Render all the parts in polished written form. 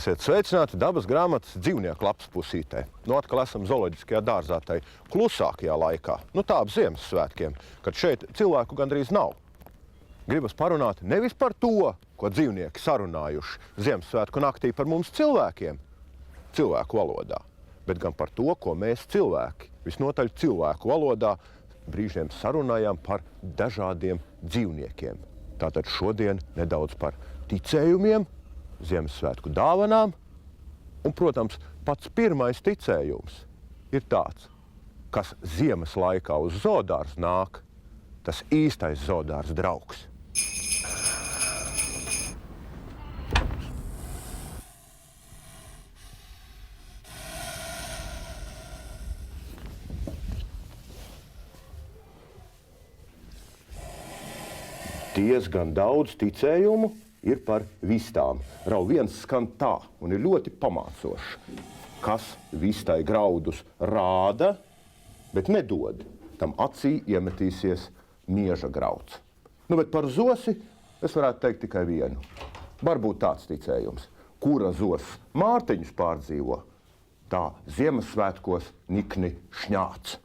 Esiet sveicināti dabas grāmatas dzīvnieku lapas pusītē. Atkal esam zooloģiskajā dārzā tai klusākajā laikā. Tā ap Ziemassvētkiem, kad šeit cilvēku gandrīz nav. Gribas parunāt nevis par to, ko dzīvnieki sarunājuši Ziemassvētku naktī par mums cilvēkiem, cilvēku valodā, bet gan par to, ko mēs cilvēki, visnotaļ cilvēku valodā, brīžiem sarunājām par dažādiem dzīvniekiem. Tātad šodien nedaudz par ticējumiem, Ziemassvētku dāvanām, un, protams, pats pirmais ticējums ir tāds, kas ziemas laikā uz zoodārzu nāk, tas īstais zoodārza draugs. Diezgan daudz ticējumu ir par vistām. Rau viens skan tā un ir ļoti pamācošs. Kas vistai graudus rāda, bet nedod, tam acī iemetīsies mieža grauds. Bet par zosi es varētu teikt tikai vienu. Varbūt tāds ticējums. Kura zos Mārtiņus pārdzīvo, tā Ziemassvētkos nikni šņāc.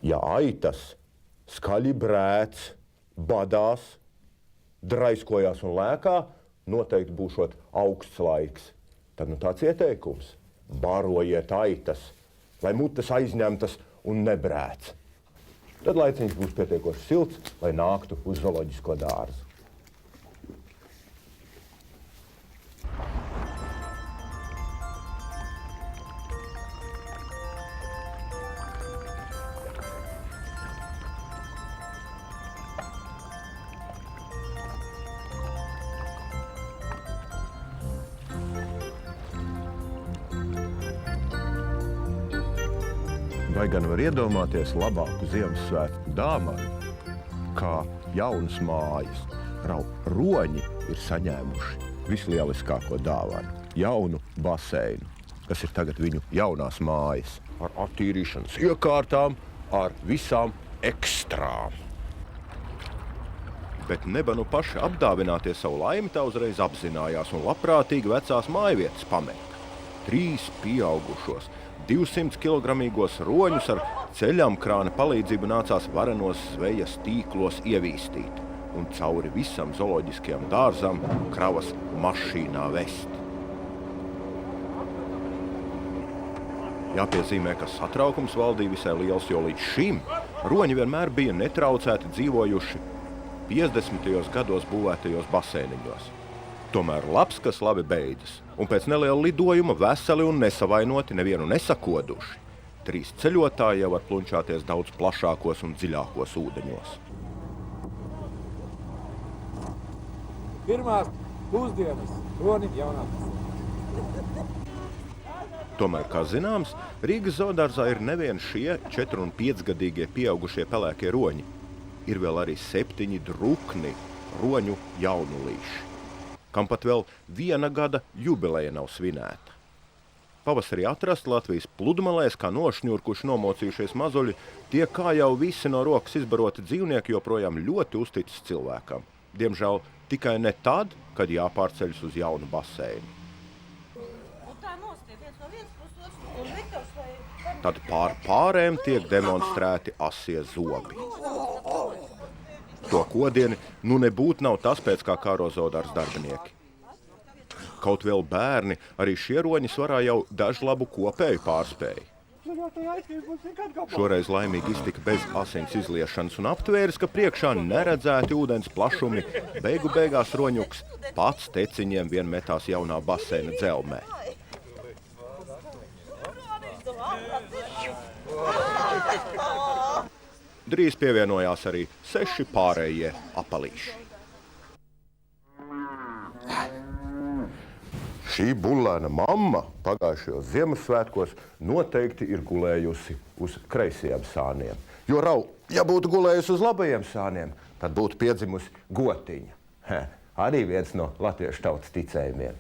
Ja aitas skaļi brēc, badās, draiskojās un lēkā, noteikti būšot augsts laiks. Tad tāds ieteikums – barojiet aitas, lai mutes aizņemtas un nebrēc. Tad laiciņš būs pietiekoši silts, lai nāktu uz zooloģisko dārzu. Vai gan var iedomāties labāku Ziemassvētku dāvanu, kā jaunas mājas. Roņi ir saņēmuši vislieliskāko dāvanu – jaunu baseinu, kas ir tagad viņu jaunās mājas, ar attīrīšanas iekārtām, ar visām ekstrām. Bet neba paši apdāvinātie savu laimi tā uzreiz apzinājās un labprātīgi vecās mājvietas pameta. 3 pieaugušos, 200 kilogramīgos roņus ar ceļamkrāna palīdzību nācās varenos zvejas tīklos ievīstīt un cauri visam zooloģiskajam dārzam kravas mašīnā vest. Jāpiezīmē, ka satraukums valdīja visai liels, jo līdz šim roņi vienmēr bija netraucēti dzīvojuši 50. gados būvētajos baseiniņos. Tomēr labs, kas labi beidzas, un pēc neliela lidojuma veseli un nesavainoti, nevienu nesakoduši. 3 ceļotāji jau var plunčāties daudz plašākos un dziļākos ūdeņos. Pirmās pusdienas ronim jaunā pasaulē. Tomēr, kā zināms, Rīgas zoodārzā ir nevien šie 4 un 5 gadīgie pieaugušie pelēkie roņi. Ir vēl arī 7 drukni roņu jaunulīši, kam pat vēl 1 gada jubileja nav svinēta. Pavasarī atrast Latvijas pludmalēs, kā nošņurkuši nomocījušies mazuļi, tie kā jau visi no rokas izbaroti dzīvnieki joprojām ļoti uzticas cilvēkam. Diemžēl tikai ne tad, kad jāpārceļas uz jaunu baseinu. Tad pār pārēm tiek demonstrēti asie zobi. To kodieni nebūtu nav tas, pēc kā kāro zoodārza darbinieki. Kaut vēl bērni, arī šie roņi svarā jau dažlabu kopēju pārspēju. Šoreiz laimīgi iztika bez asins izliešanas un aptvēris, ka priekšā neredzēti ūdens plašumi, beigu beigās roņuks pats teciņiem vien metās jaunā baseina dzelmē. Drīz pievienojās arī 6 pārējie apalīši. Šī bullēna mamma pagājušajos Ziemassvētkos noteikti ir gulējusi uz kreisajiem sāniem. Jo ja būtu gulējusi uz labajiem sāniem, tad būtu piedzimusi gotiņa. Arī viens no latviešu tautas ticējumiem.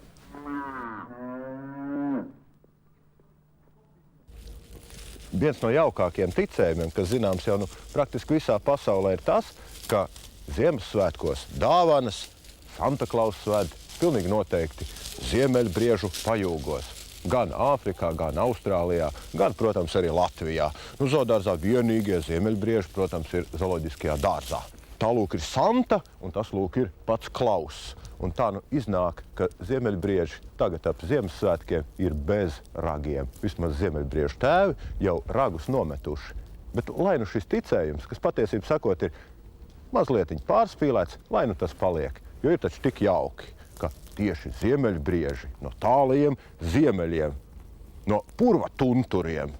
Viens no jaukākiem ticējumiem, kas zināms jau praktiski visā pasaulē, ir tas, ka Ziemassvētkos dāvanas Santa Klauss ved pilnīgi noteikti ziemeļbriežu pajūgos. Gan Āfrikā, gan Austrālijā, gan, protams, arī Latvijā. Nu, zoodārzā vienīgie ziemeļbrieži, protams, ir zooloģiskajā dārzā. Tā lūk ir Santa, un tas lūk ir pats Klauss. Un tā nu iznāk, ka ziemeļbrieži tagad ap Ziemassvētkiem ir bez ragiem. Vismaz ziemeļbriežu tēvi jau ragus nometuši. Bet lai nu šis ticējums, kas patiesībā sakot ir mazlietiņ pārspīlēts, lai nu tas paliek. Jo ir taču tik jauki, ka tieši ziemeļbrieži no tālajiem ziemeļiem, no purva tunturiem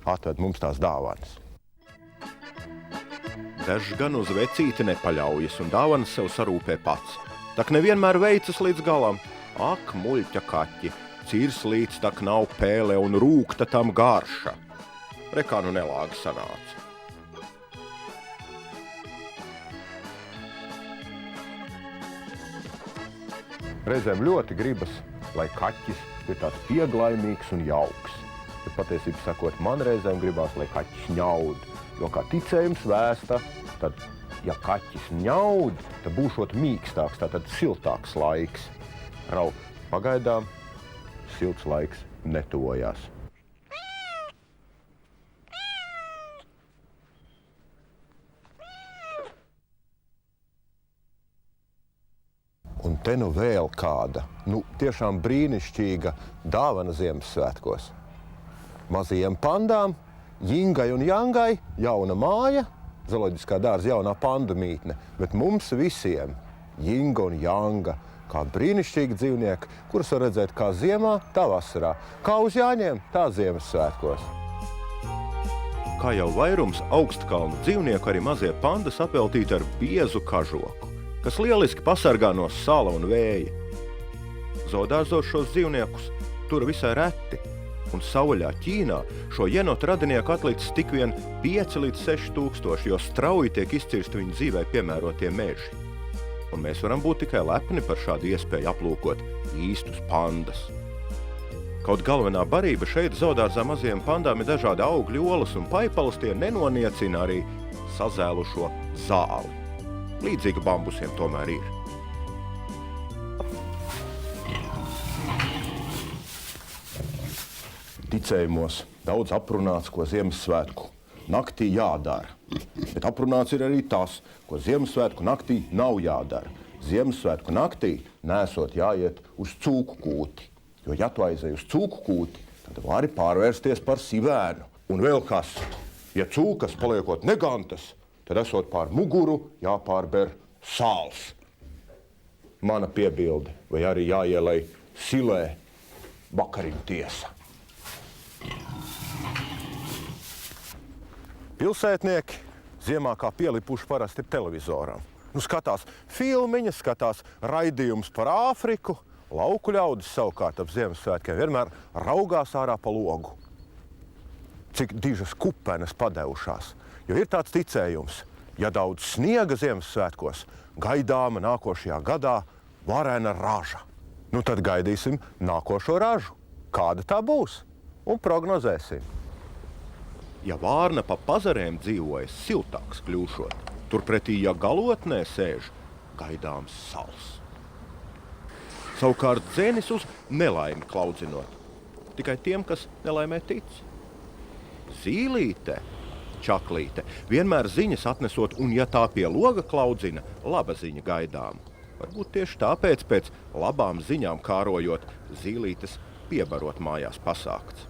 atved mums tās dāvanas. Dažs gan uz vecīti nepaļaujas un dāvanas sev sarūpē pats. Tak nevienmēr veicas līdz galam. Ak, muļķa kaķi, cirslīts tak nav pēle un rūkta tam garša. Rekā nu nelāgi sanāca. Reizēm ļoti gribas, lai kaķis ir tāds pieglaimīgs un jauks. Bet patiesībā sakot, man reizēm gribās, lai kaķis ņaud. Jo kā ticējums vēsta, tad, ja kaķis ņaud, tad būšot mīkstāks, tātad siltāks laiks. Pagaidām silts laiks netuvojās. Un te nu vēl kāda, tiešām brīnišķīga dāvana Ziemassvētkos. Mazajiem pandām, Jingai un Jangai, jauna māja, zooloģiskā dārza jaunā pandu mītne, bet mums visiem Jinga un Janga, kā brīnišķīgi dzīvnieki, kurus var redzēt kā ziemā, tā vasarā, kā uz Jāņiem, tā Ziemassvētkos. Kā jau vairums augstkalnu dzīvnieku, arī mazie pandas apveltīti ar biezu kažoku, kas lieliski pasargā no sala un vēja. Zoodārzos šos dzīvniekus tur visai reti, un savvaļā Ķīnā šo jenotu radinieku atlicis tik vien 5 līdz 6 tūkstoši, jo strauji tiek izcirsti viņu dzīvē piemērotie meži. Un mēs varam būt tikai lepni par šādu iespēju aplūkot īstus pandas. Kaut galvenā barība šeit zoodārzā mazajiem pandām ir dažādi augļi, olas un paipalas, tie nenoniecina arī sazēlušo zāli. Līdzīga bambusiem tomēr ir. Ticējumos daudz aprunāts, ko Ziemassvētku naktī jādara. Bet aprunāts ir arī tas, ko Ziemassvētku naktī nav jādara. Ziemassvētku naktī nesot jāiet uz cūku kūti. Jo, ja tu aizej uz cūku kūti, tad vari pārvērsties par sivēnu. Un vēl kas, ja cūkas paliekot negantas, tad esot pār muguru jāpārber sāls. Mana piebilde, vai arī jāielai silē vakariņu tiesa. Pilsētnieki ziemā kā pielipuši parasti ir televizoram. Skatās filmiņas, skatās raidījumus par Āfriku. Lauku ļaudis savukārt ap Ziemassvētkiem vienmēr raugās ārā pa logu. Cik dižas kupenes padevušās. Jo ir tāds ticējums, ja daudz sniega Ziemassvētkos, gaidāma nākošajā gadā varena raža. Tad gaidīsim nākošo ražu. Kāda tā būs? Un prognozēsim. Ja vārna pa pazarēm dzīvojas siltāks kļūšot, turpretī, ja galotnē sēž, gaidāms sals. Savukārt dzenis uz nelaimi klaudzinot, tikai tiem, kas nelaimē tic. Zīlīte, čaklīte, vienmēr ziņas atnesot, un ja tā pie loga klaudzina, laba ziņa gaidām. Varbūt tieši tāpēc pēc labām ziņām kārojot, zīlītes piebarot mājās pasākts.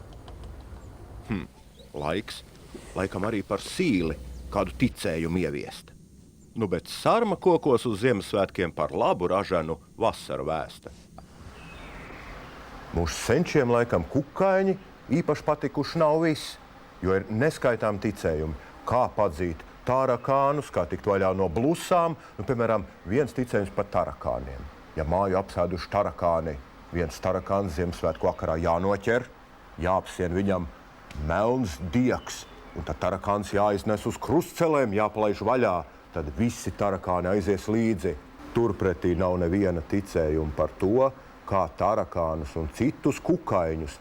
Laikam arī par sīli kādu ticējumu ieviest. Bet sarma kokos uz Ziemassvētkiem par labu ražanu vasaru vēsta. Mūsu senčiem laikam kukaiņi īpaši patikuši nav viss, jo ir neskaitām ticējumi, kā padzīt tarakānus, kā tikt vaļā no blusām. Piemēram, viens ticējums par tarakāniem. Ja māju apsēduši tarakāni, viens tarakāns Ziemassvētku vakarā jānoķer, jāapsien viņam melns diegs, un tad tarakāns jāiznes uz krustcelēm, jāpalaiž vaļā, tad visi tarakāni aizies līdzi. Turpretī nav neviena ticējuma par to, kā tarakānus un citus kukaiņus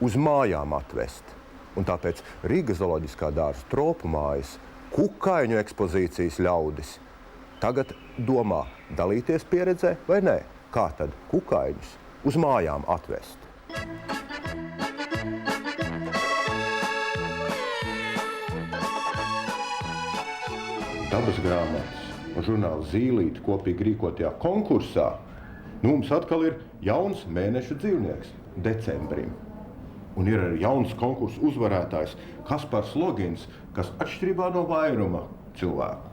uz mājām atvest. Un tāpēc Rīgas zooloģiskā dārza tropu mājas kukaiņu ekspozīcijas ļaudis tagad domā dalīties pieredzē vai nē? Kā tad kukaiņus uz mājām atvest? Dabas grāmatas un žurnāla Zīlīte kopīgi rīkotajā konkursā mums atkal ir jauns mēneša dzīvnieks decembrim. Un ir arī jauns konkursu uzvarētājs Kaspars Logins, kas atšķirībā no vairuma cilvēku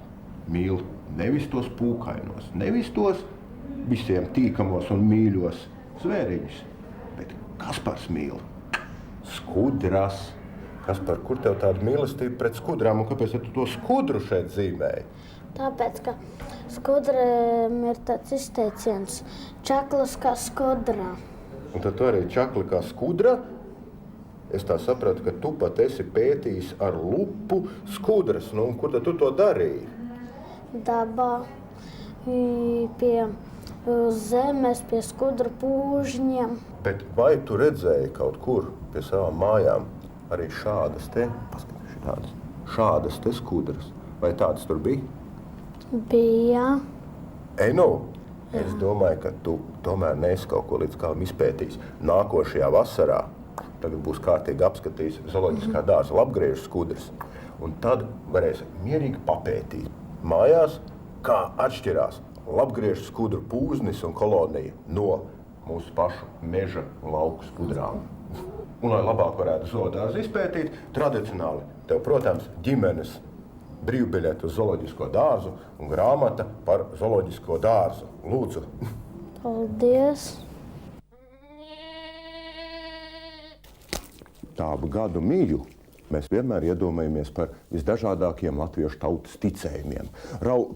mīl nevis tos pūkainos, nevis tos visiem tīkamos un mīļos zvēriņus, bet Kaspars mīl skudras. Kaspar, kur tev tāda mīlestība pret skudrām un kāpēc tu to skudru šeit zīmēji? Tāpēc, ka skudrām ir tāds izteiciens čaklas kā skudra. Un tad tu arī čakli kā skudra? Es tā sapratu, ka tu pat esi pētījis ar lupu skudras. Nu, un kur tad tu to darīji? Dabā, pie zemes, pie skudra pūžņiem. Bet vai tu redzēji kaut kur pie savām mājām arī šādas te, šādas te skudras? Vai tādas tur bija? Bija. Es domāju, ka tu tomēr neesi kaut ko līdz galam izpētījis. Nākošajā vasarā tagad būs kārtīgi apskatījis zooloģiskā dārza labgriežu skudras. Un tad varēsi mierīgi papētīt mājās, kā atšķirās labgriežu skudru pūznis un kolonija no mūsu pašu meža un lauku skudrām. Un, lai labāk varētu zoodārzu izpētīt, tradicionāli tev, protams, ģimenes brīvbiļete uz zooloģisko dārzu un grāmata par zooloģisko dārzu. Lūdzu. Paldies. Tābu gadu mīļu mēs vienmēr iedomājamies par visdažādākiem latviešu tautas ticējumiem.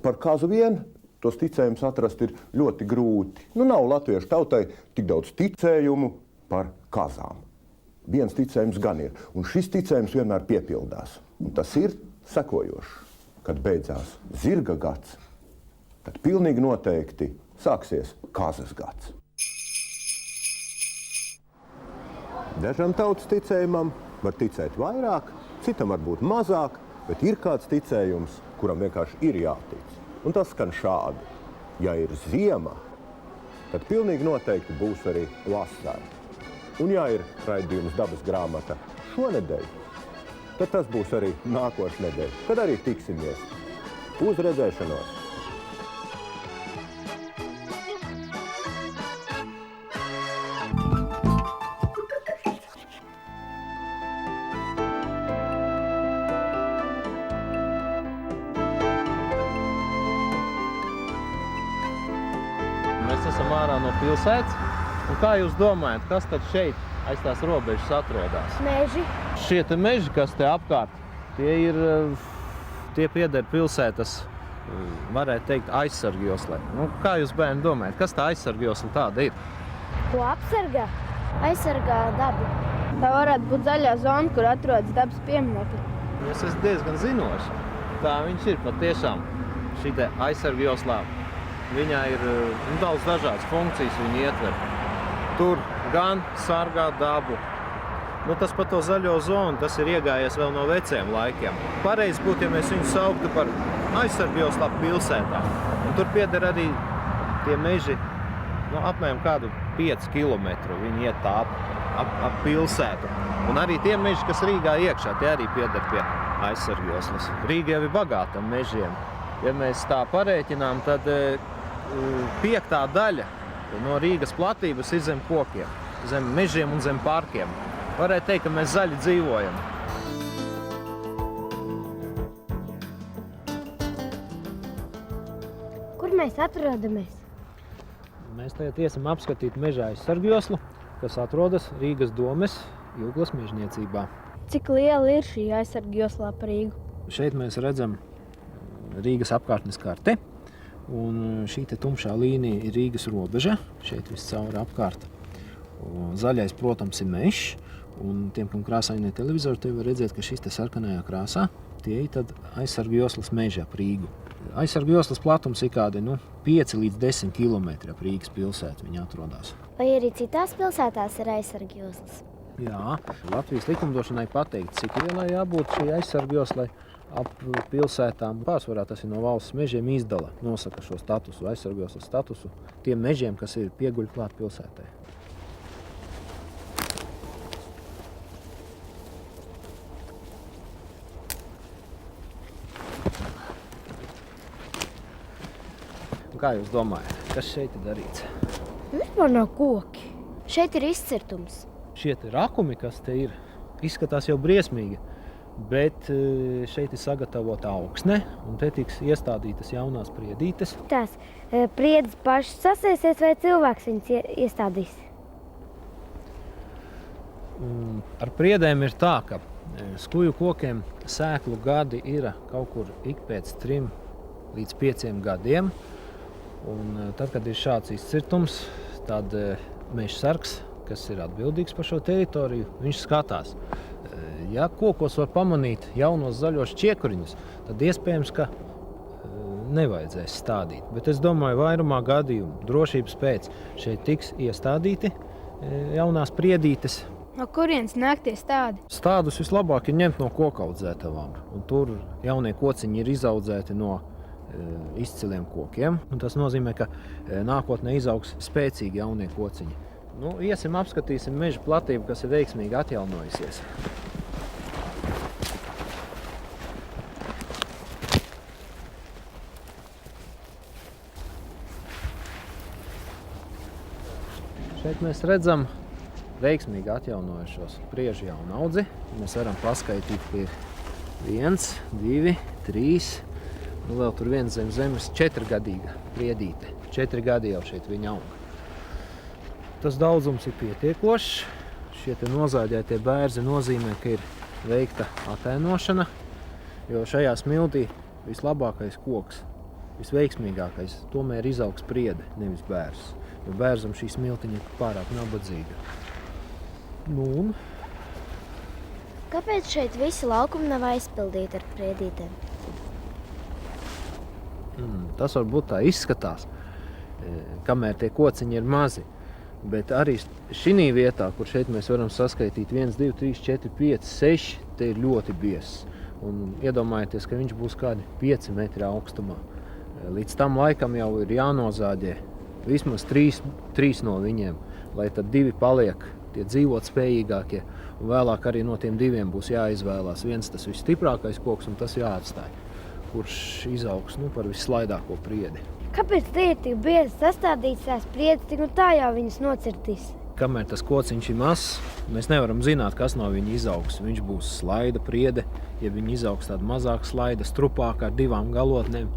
Par kazu vien tos ticējumus atrast ir ļoti grūti. Nav latviešu tautai tik daudz ticējumu par kazām. Viens ticējums gan ir, un šis ticējums vienmēr piepildās. Un tas ir sekojošs. Kad beidzās zirga gads, tad pilnīgi noteikti sāksies kazas gads. Dažam tautas ticējumam var ticēt vairāk, citam varbūt mazāk, bet ir kāds ticējums, kuram vienkārši ir jātic. Un tas skan šādi. Ja ir ziema, tad pilnīgi noteikti būs arī vasara. Un ja ir raidījums Dabas grāmata šonedēļ, tad tas būs arī nākošu nedēļu, kad arī tiksimies. Uz redzēšanos! Mēs esam ārā no pilsētas. Un kā jūs domājat, kas tad šeit aiz tās robežas atrodas? Meži. Šie te meži, kas te apkārt, tie pieder pilsētas, varētu teikt, aizsargjoslai. Kā jūs, bērni, domājat, kas tā aizsargjosla tāda ir? Ko apsargā? Aizsargā dabu. Tā varētu būt zaļā zona, kur atrodas dabas pieminekļi. Es esmu diezgan zinošs. Tā viņš ir patiešām šī te aizsargjoslā. Viņā ir daudz dažādas funkcijas, viņa ietver. Tur gan sargā dabu. Tas par to zaļo zonu, tas ir iegājies vēl no veciem laikiem. Pareizi būtu, ja mēs viņu sauktu par aizsargjoslu pilsētā. Un tur pieder arī tie meži, apmēram kādu 5 kilometru viņi iet tā ap pilsētu. Un arī tie meži, kas Rīgā iekšā, tie arī pieder pie aizsargjoslas. Rīga jau ir bagāta mežiem. Ja mēs tā parēķinām, tad 5. daļa no Rīgas platības ir zem kokiem, zem mežiem un zem parkiem. Varētu teikt, ka mēs zaļi dzīvojam. Kur mēs atrodamies? Mēs tagad iesim apskatīt meža aizsargjoslu, kas atrodas Rīgas domes Jūglas mežniecībā. Cik liela ir šī aizsargjosla par Rīgu? Šeit mēs redzam Rīgas apkārtnes karte. Un šī te tumšā līnija ir Rīgas robeža, šeit viss cauri apkārt. Zaļais, protams, ir mežs, un tiem, kam krāsainie televizori, te var redzēt, ka šis te sarkanajā krāsā, tie ir tad aizsargjoslas meži ap Rīgu. Aizsargjoslas platums ir kādi 5 līdz 10 kilometri ap Rīgas pilsētu viņi atrodas. Vai arī citās pilsētās ir aizsargjoslas? Jā, Latvijas likumdošanai pateikt, cik lielai jābūt šī aizsargjoslai. ap pilsētām. Pārsvarā tas ir no valsts mežiem izdala, nosaka šo statusu, aizsargos statusu tiem mežiem, kas ir pieguļ klāt pilsētai. Kā jūs domājat, kas šeit ir darīts? Vispār nav koki. Šeit ir izcirtums. Šie te rakumi, kas te ir, izskatās jau briesmīgi, bet šeit ir sagatavota augsne, un te tiks iestādītas jaunās priedītes. Tās priedes pašas sasēsies vai cilvēks viņas iestādīs? Ar priedēm ir tā, ka skuju kokiem sēklu gadi ir kaut kur ik pēc 3 līdz 5 gadiem. Un tad, kad ir šāds izcirtums, tad mežsargs, kas ir atbildīgs par šo teritoriju, viņš skatās. Ja kokos var pamanīt jaunos zaļos čiekuriņus, tad iespējams, ka nevajadzēs stādīt. Bet es domāju, vairumā gadījumu drošības pēc šeit tiks iestādīti jaunās priedītes. No kurienes nāk tie stādi? Stādus vislabāk ir ņemt no kokaudzētavām. Un tur jaunie kociņi ir izaudzēti no izciliem kokiem. Un tas nozīmē, ka nākotnē izaugs spēcīgi jaunie kociņi. Nu, iesim apskatīsim meža platību, kas ir veiksmīgi atjaunojusies. Šeit mēs redzam veiksmīgi atjaunojušos priežu jaunaudzi. Mēs varam paskaitīt, ka ir 1, 2, 3, nu vēl tur viens zem zemes 4-gadīga priedīte. 4 gadi jau šeit viņa aug. Tas daudzums ir pietiekošs. Šie te nozāģētie bērzi nozīmē, ka ir veikta atēnošana, jo šajā smiltī vislabākais koks, visveiksmīgākais, tomēr izaugs priede, nevis bērzs. Jo bērzam šī smiltiņa ir pārāk nabadzīga. Nu un? Kāpēc šeit visi laukumi nav aizpildīti ar priedītēm? Tas varbūt tā izskatās, kamēr tie kociņi ir mazi. Bet arī šī vietā, kur šeit mēs varam saskaitīt 1, 2, 3, 4, 5, 6, te ir ļoti biezs. Un iedomājieties, ka viņš būs kādi 5 metri augstumā. Līdz tam laikam jau ir jānozāģē vismaz 3 no viņiem, lai tad 2 paliek tie dzīvot spējīgākie. Un vēlāk arī no tiem 2 būs jāizvēlās. Viens tas visstiprākais koks un tas jāatstāj, kurš izaugs par vislaidāko priedi. Kāpēc tie ir tik biezi sastādīts tās priedes, tik nu tā jau viņas nocirtīs? Kamēr tas kociņš ir mazs, mēs nevaram zināt, kas no viņa izaugs. Viņš būs slaida priede, ja viņa izaugs tāda mazāka slaida, strupāka ar 2 galotnēm.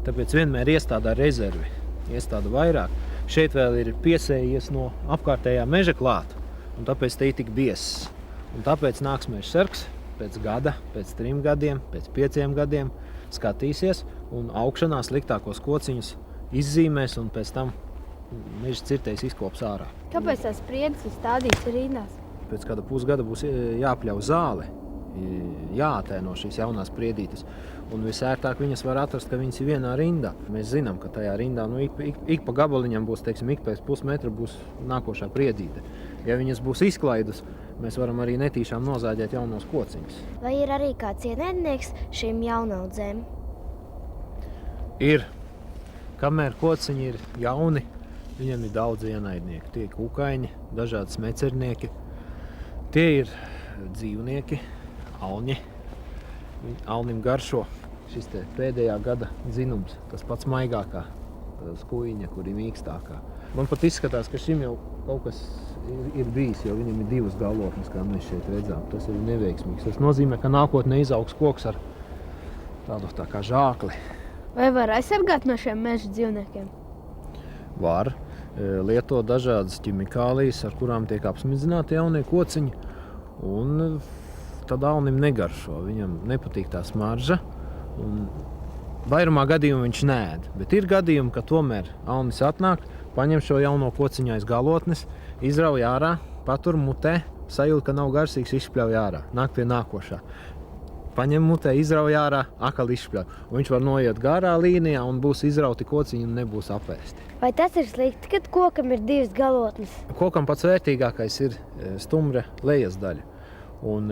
Tāpēc vienmēr iestādā rezervi, iestāda vairāk. Šeit vēl ir piesējies no apkārtējā meža klāt, un tāpēc te ir tik biezs. Un tāpēc nāks mežsargs pēc gada, pēc 3 gadiem, pēc 5 gadiem skatīsies un augšanā sliktākos kociņus izzīmēs un pēc tam meža cirtējs izkops ārā. Kāpēc tās priedes ir stādītas rindās? Pēc kāda pusgada būs jāpļauj zāle, jāatēno šīs jaunās priedītes. Un visērtāk viņas var atrast, ka viņas ir vienā rindā. Mēs zinām, ka tajā rindā ik pa gabaliņam būs, teiksim, ik pēc pusmetra būs nākošā priedīte. Ja viņas būs izklaidus, mēs varam arī netīšām nozāģēt jaunos kociņus. Vai ir arī kāds ienaidnieks šīm jaunaudzēm? Ir. Kamēr kociņi ir jauni, viņam ir daudz ienaidnieki. Tie ir kukaiņi, dažādi smecernieki. Tie ir dzīvnieki, alņi. Alnim garšo šis te pēdējā gada dzinums, tas pats maigākā skujiņa, kur ir mīkstākā. Man pat izskatās, ka šim jau kaut kas ir bijis, jo viņam ir 2 galotnes, kā mēs šeit redzām. Tas ir neveiksmīgs. Tas nozīmē, ka nākotnē izaugs koks ar tādu tā kā žākli. Vai var aizsargāt no šiem meža dzīvniekiem? Var. Lieto dažādas ķimikālijas, ar kurām tiek apsmidzināti jaunie kociņi. Un tad alnim negaršo. Viņam nepatīk tā smarža. Un vairumā gadījumu viņš neēd. Bet ir gadījumi, ka tomēr alnis atnāk, paņem šo jauno kociņu aiz galotnes, izrauj ārā, patur mutē, sajūt, ka nav garšīgs, izšpļauj ārā. Nāk pie nākošā. Paņem mutē, izrauj ārā, atkal izšpļauj. Un viņš var noiet garā līnijā un būs izrauti kociņi un nebūs apēsti. Vai tas ir slikti, kad kokam ir 2 galotnes? Kokam pats vērtīgākais ir stumbra lejas daļa. Un,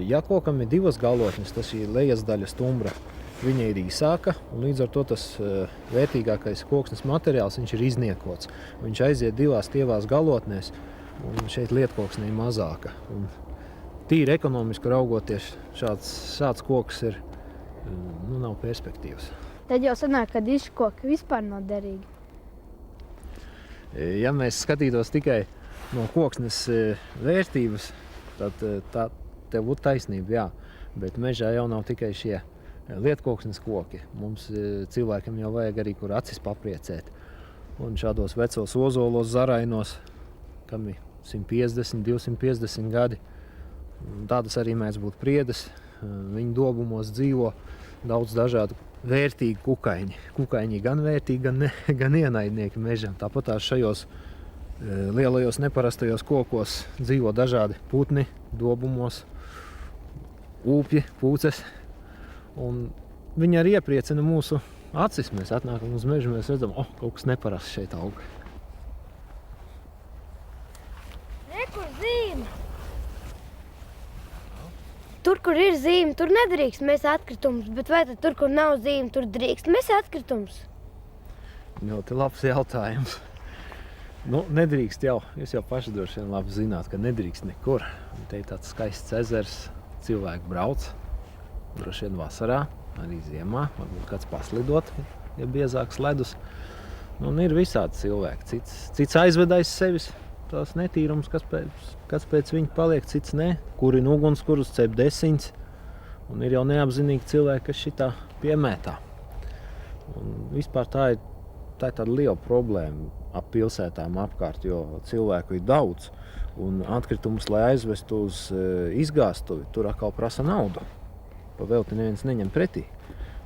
ja kokam ir 2 galotnes, tas ir lejas daļa stumbra, viņa ir īsāka, un līdz ar to tas vērtīgākais koksnes materiāls, viņš ir izniekots. Viņš aiziet 2 stievās galotnēs, un šeit lietkoksne ir mazāka. Un tīri ekonomiski raugoties, šāds koks ir, nav perspektīvas. Tad jau sanāk, ka dižkoki vispār nav derīgi. Ja mēs skatītos tikai no koksnes vērtības, tad tev būtu taisnība, jā. Bet mežā jau nav tikai šie lietkoksnes koki. Mums cilvēkiem jau vajag arī, kur acis papriecēt. Un šādos vecos ozolos, zarainos, kam ir 150, 250 gadi, tādas arī mēdz būt priedes. Viņu dobumos dzīvo daudz dažādu vērtīgu kukaiņi. Kukaiņi gan vērtīgi, gan ienaidnieki mežam. Tāpat šajos lielajos neparastajos kokos dzīvo dažādi putni, dobumos, ūpji, pūces. Un viņi arī iepriecina mūsu acis. Mēs atnākam uz mežu, mēs redzam, kaut kas neparasts šeit aug. Kur zīme? Tur, kur ir zīme, tur nedrīkst mest atkritumus, bet vai tad tur, kur nav zīme, tur drīkst mest atkritumus? Ļoti labs jautājums. Nedrīkst jau. Jūs jau paši droši vien labi zināt, ka nedrīkst nekur. Te ir tāds skaists ezers, cilvēki brauc. Droši vien vasarā, arī ziemā, varbūt kāds paslidot, ja biezāks ledus. Un ir visādi cilvēki. Cits aizved aiz sevis tās netīrums, kas pēc viņa paliek, cits ne. Kurina ugunskurus, cep desiņas. Un ir jau neapzinīgi cilvēki, kas šitā piemētā. Un vispār tā ir tāda liela problēma ap pilsētām apkārt, jo cilvēku ir daudz. Un atkritumus, lai aizvestu uz izgāstuvi, tur atkal prasa naudu. Pavelti neviens neņem pretī.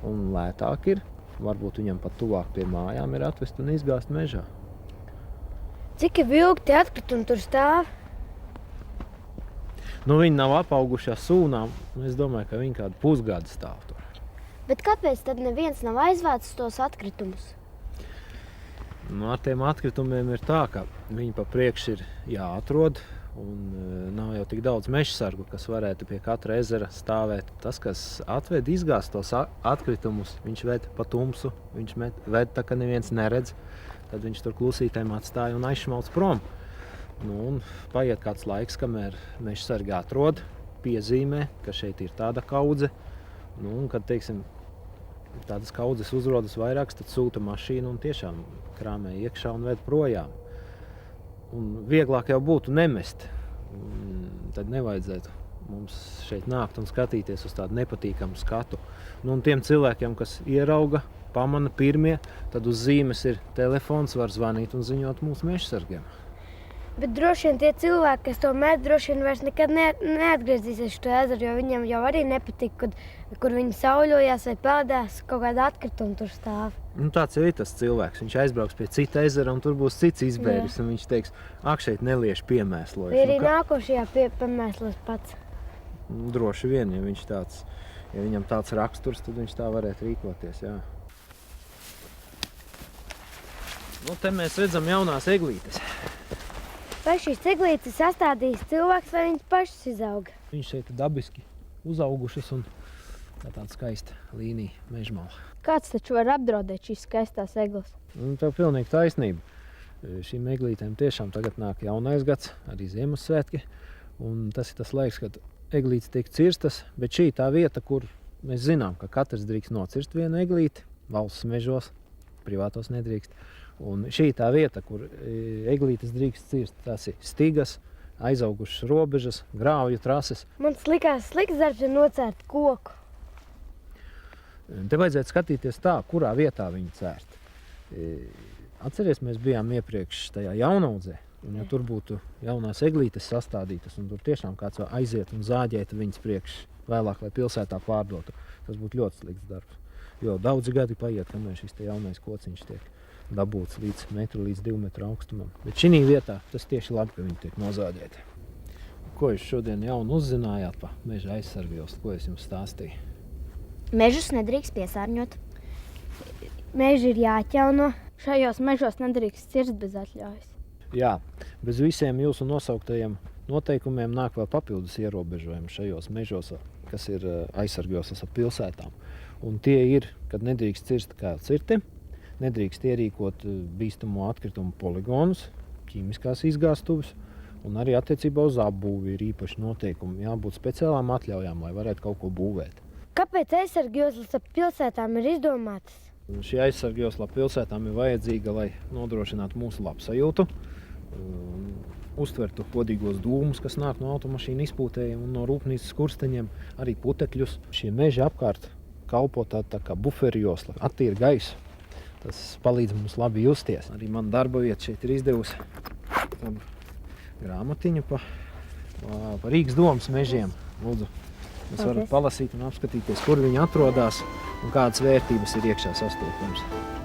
Un lētāk ir, varbūt viņam pat tuvāk pie mājām ir atvest un izgāst mežā. Cik ilgi tie atkritumi tur stāv? Viņi nav apauguši ar sūnām. Es domāju, ka viņi kādu pusgadu stāv tur. Bet kāpēc tad neviens nav aizvācis tos atkritumus? Ar tiem atkritumiem ir tā, ka viņi pa priekšu ir jāatrod. Un nav jau tik daudz mežsargu, kas varētu pie katra ezera stāvēt. Tas, kas atved izgāzt tos atkritumus, viņš ved pa tumsu, viņš ved tā, ka neviens neredz. Tad viņš tur klusītēm atstāja un aizšmauc prom. Un paiet kāds laiks, kamēr mežsargi atrod, piezīmē, ka šeit ir tāda kaudze. Un kad, teiksim, tādas kaudzes uzrodas vairākas, tad sūta mašīnu un tiešām krāmē iekšā un ved projām. Un vieglāk jau būtu nemest. Tad nevajadzētu mums šeit nākt un skatīties uz tādu nepatīkamu skatu. Un tiem cilvēkiem, kas ierauga, pamana pirmie, tad uz zīmes ir telefons, var zvanīt un ziņot mūsu mežsargiem. Bet droši vien tie cilvēki, kas to met, droši vien vairs nekad neatgriezīsies šo ezeru, jo viņiem jau arī nepatīk, kur viņi sauļojās vai peldās, kaut kāda atkrituma tur stāv. Tāds jau ir tas cilvēks. Viņš aizbrauks pie cita ezera un tur būs cits izbēris. Un viņš teiks, šeit nelieši piemēslojas. Vai arī nākošajā piemēslos pats? Droši vien, ja viņam tāds raksturs, tad viņš tā varētu rīkoties, jā. Te mēs redzam jaunās eglītes. Vai šīs eglītes sastādījis cilvēks, vai viņas pašas izauga? Viņš šeit dabiski uzaugušas un tāda skaista līnija mežmala. Kāds taču var apdraudēt šīs skaistās egles? Tev pilnīgi taisnība. Šīm eglītēm tiešām tagad nāk jaunais gads, arī Ziemassvētki. Un tas ir tas laiks, kad eglītes tiek cirstas, bet šī tā vieta, kur mēs zinām, ka katrs drīkst nocirst vienu eglīti, valsts mežos, privātos nedrīkst. Un šī tā vieta, kur eglītes drīkst cirst, tas ir stigas, aizaugušas robežas, grāvju trases. Man likās slikts darbs ir nocērt koku. Te vajadzētu skatīties tā, kurā vietā viņi cērt. Atceries, mēs bijām iepriekš tajā jaunaudzē, un ja tur būtu jaunās eglītes sastādītas, un tur tiešām kāds aiziet un zāģētu viņas priekš vēlāk, lai pilsētā pārdotu, tas būtu ļoti slikts darbs. Jo daudzi gadi paiet, kamēr šis te jaunais kociņš tiek dabūts līdz 1 līdz 2 metru augstumam. Bet šī vietā tas tieši labi, ka viņi tiek nozāģēti. Ko jūs šodien jaunu uzzinājāt pa meža aizsargos? Ko es jums stāstīju? Mežus nedrīkst piesārņot. Meži ir jāatjauno. Šajos mežos nedrīkst cirst bez atļaujas. Jā, bez visiem jūsu nosauktajiem noteikumiem nāk vēl papildus ierobežojumi šajos mežos, kas ir aizsargojos ar pilsētām. Un tie ir, kad nedrīkst cirst kā cirti, nedrīkst ierīkot bīstamo atkritumu poligonus, ķīmiskās izgāstuves, un arī attiecībā uz apbūvi ir īpaši noteikumi. Jābūt speciālām atļaujām, lai varētu kaut ko būvēt. Kāpēc aizsargjoslas ap pilsētām ir izdomātas? Šī aizsargjosla pilsētām ir vajadzīga, lai nodrošinātu mūsu labsajūtu, uztvertu godīgos dūmus, kas nāk no automašīnu izpūtējiem un no rūpnīcas skursteņiem, arī putekļus. Šie meži apkārt kalpo tā kā buferjosla, attīra gaisu. Tas palīdz mums labi justies. Arī man darba vieta šeit ir izdevusi tādu grāmatiņu pa Rīgas domas mežiem. Lūdzu, mēs varam palasīt un apskatīties, kur viņi atrodas un kādas vērtības ir iekšā sastopamas.